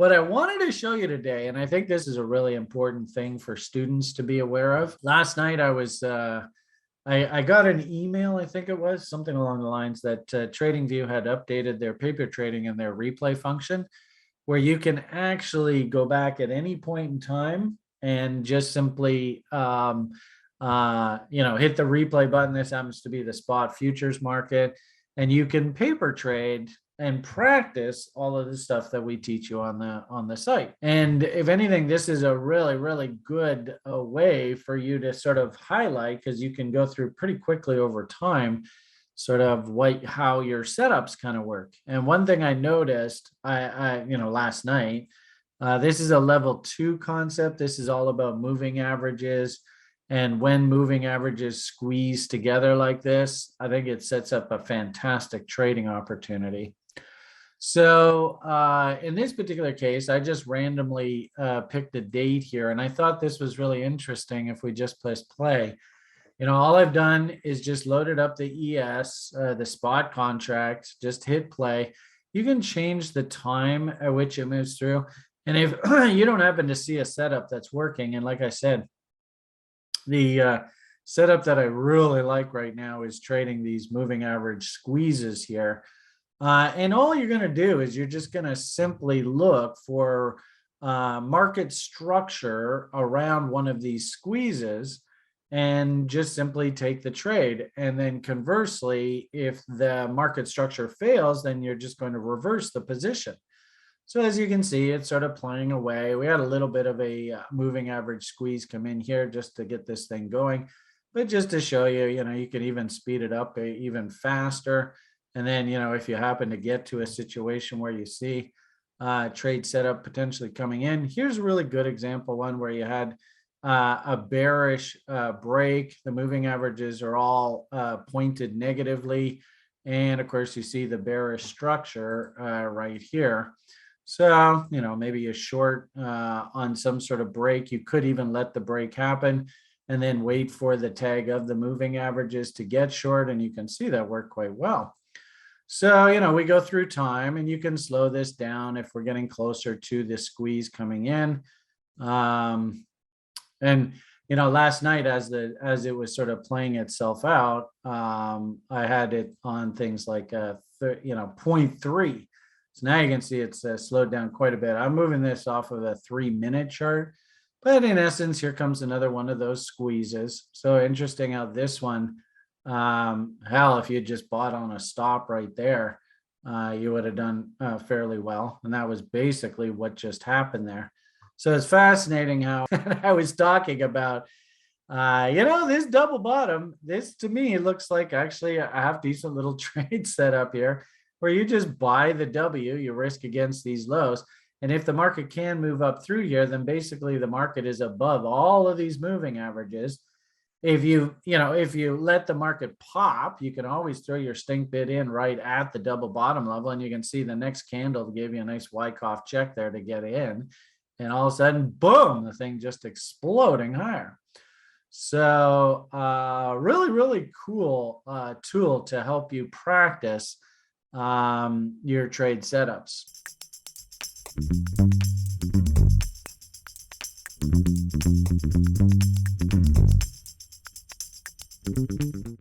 what I wanted to show you today, and I think this is a really important thing for students to be aware of. Last night I got an email, I think it was something along the lines that TradingView had updated their paper trading and their replay function, where you can actually go back at any point in time and just simply hit the replay button. This happens to be the spot futures market, and you can paper trade and practice all of the stuff that we teach you on the site. And if anything, this is a really, really good way for you to sort of highlight, because you can go through pretty quickly over time sort of how your setups kind of work. And one thing I noticed last night, this is a level 2 concept. This is all about moving averages. And when moving averages squeeze together like this, I think it sets up a fantastic trading opportunity. So in this particular case, I just randomly picked a date here, and I thought this was really interesting. If we just press play, all I've done is just loaded up the ES, the spot contract, just hit play. You can change the time at which it moves through. And if you don't happen to see a setup that's working, and like I said, the setup that I really like right now is trading these moving average squeezes here. And all you're going to do is you're just going to simply look for market structure around one of these squeezes and just simply take the trade. And then conversely, if the market structure fails, then you're just going to reverse the position. So as you can see, it's sort of playing away. We had a little bit of a moving average squeeze come in here just to get this thing going. But just to show you, you can even speed it up even faster. And then, if you happen to get to a situation where you see trade setup potentially coming in, here's a really good example, one where you had a bearish break. The moving averages are all pointed negatively. And of course, you see the bearish structure right here. So, maybe a short on some sort of break. You could even let the break happen and then wait for the tag of the moving averages to get short. And you can see that work quite well. So, we go through time, and you can slow this down if we're getting closer to the squeeze coming in. Last night, as it was sort of playing itself out, I had it on things like 0.3. So now you can see it's slowed down quite a bit. I'm moving this off of a 3-minute chart, but in essence, here comes another one of those squeezes. So interesting how this one, hell, if you just bought on a stop right there, you would have done fairly well. And that was basically what just happened there. So it's fascinating how I was talking about, this double bottom. This to me looks like actually a half decent little trade set up here, where you just buy the W, you risk against these lows. And if the market can move up through here, then basically the market is above all of these moving averages. If you let the market pop, you can always throw your stink bid in right at the double bottom level, and you can see the next candle gave you a nice Wyckoff check there to get in. And all of a sudden, boom, the thing just exploding higher. So really, really cool tool to help you practice your trade setups.